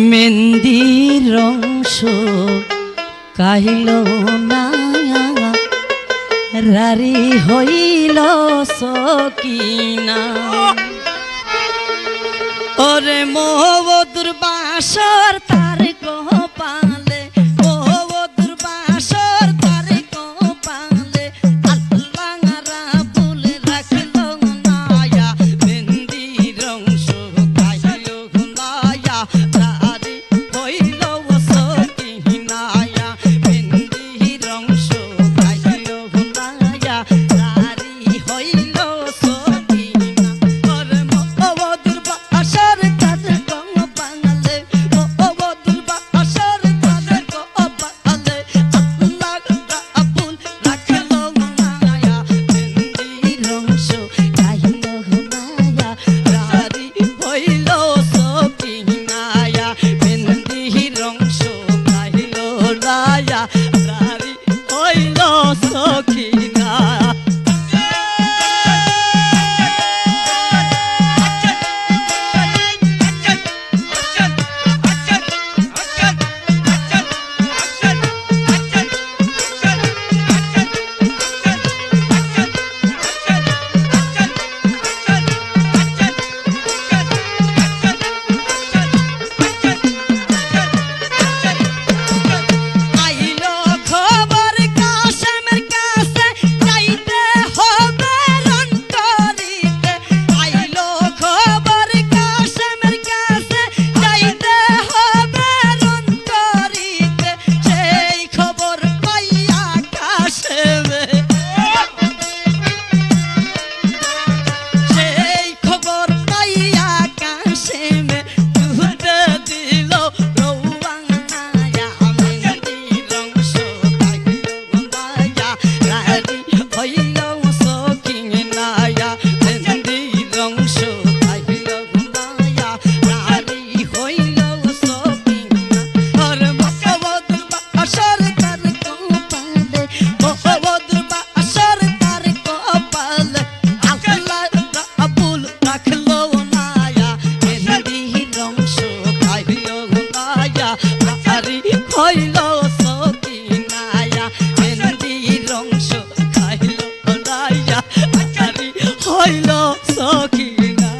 মেহেন্দির রংস কাহিল না রারি হইল সকিনা ওরে মোহবধুর বাসর তার কপালে মোহবধুর বাসর তার কপালে আল্লাহ রাবুল রাখল নায়া মেহেন্দির রংস কাহিল নায়া রারি হইল সকিনায়া মেহেন্দির রংস কাহিল নায়া রারি হইল সকিনা ওরে মোহবধুর বাসর তার কপালে মোহবধুর বাসর তার কপালে আল্লাহ রাবুল রাখল নায়া মেহেন্দির রংস কাহিল নায়া রারি হইল সকিনায়া মেহেন্দির রংস কাহিল নায়া রারি হইল সকিনা আইলো খবর কাশেমের কাছে যাইতে হবে রন্টরিতে আইলো খবর কাশেমের কাছে যাইতে হবে রন্টরিতে সেই খবর পাইয়া কাশেমে সেই খবর পাইয়া কাশেমে দুধে দিল রৌবানায়া মেহেন্দির রংস কাহিল নায়া রারি হইল সকিনায়া মেহেন্দির রংস কাহিল নায়া রারি হইল সকিনা আর মোহবধুর বাসর তার কপালে মোহবধুর বাসর তার কপালে আল্লাহ রাবুল রাখল নায়া মেহেন্দির রংস কাহিল নায়া রারি হইল সকিনায়া মেহেন্দির রংস কাহিল নায়া রারি হইল সকিনা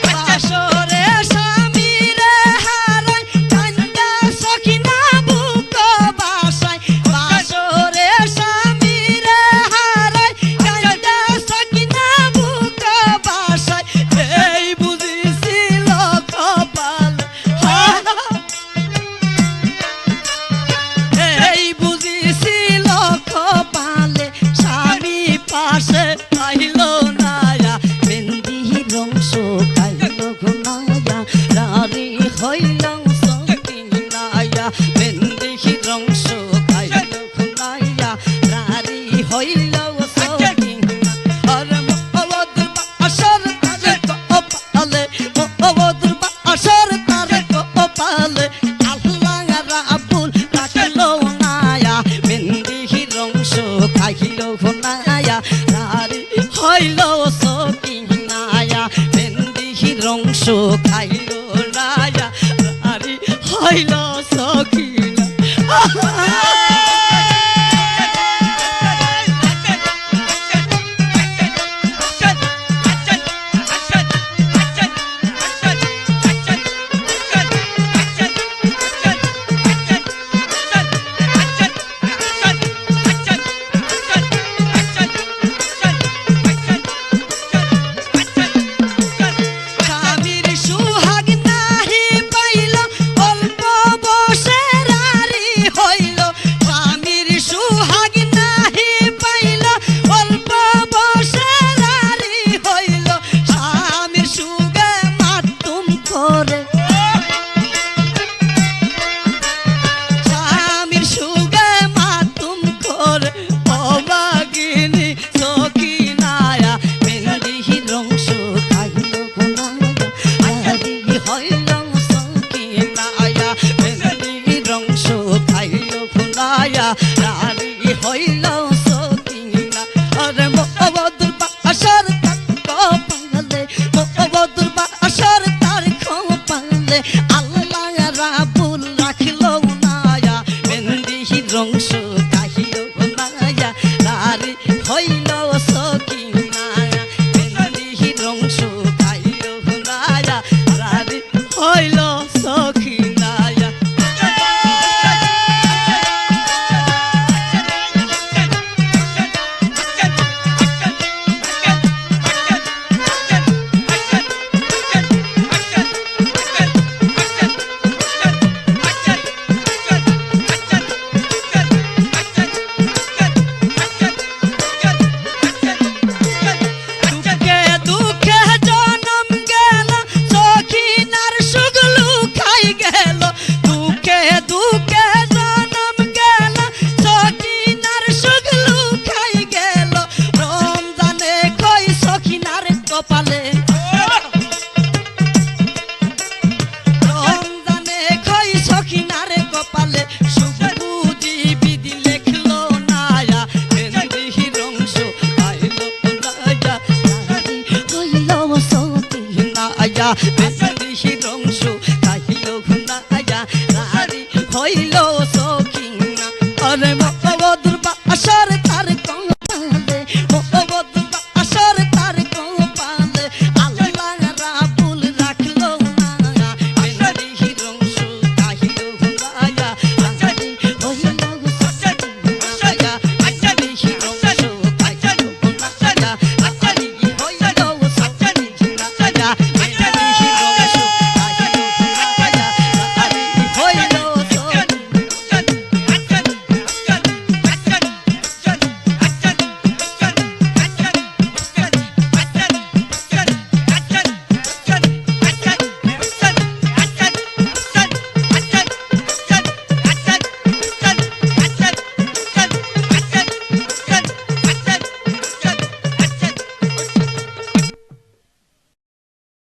বাসরে স্বামীরে হারাই কান্দা সখিনা বুক বাসায় বাসরে স্বামীরে হারাই কান্দা সখিনা বুক বাসায় এই বুঝিছিল কপাল এই বুঝিছিল কপালে স্বামী পাশে পাইল নায়া মেহেন্দির রংস কাহিল নায়া রারি হইল সকিনায়া মেহেন্দির রংস কাহিল নায়া রারি হইল সকিনা আর মোহবধুর বাসর তার কপালে মোহবধুর বাসর তার কপালে আল্লাহ রাবুল রাখল নায়া মেহেন্দির রংস কাহিল নায়া রারি হইল সকিনায়া মেহেন্দির রংস খাইল নায়া রারি হইল সকিনা স্বামীর সুহাগ নাহি পাইল অল্প বসে রারি হইল স্বামীর সুহাগ নাহি নায়া রারি হইল সকিনা আরে মবদুর বাসার তার কপালে মবদুর বাসার তার কপালে আল্লাহ রাবুল রাখলো নায়া মেহেন্দি রং শুকাইলো নায়া রারি হইল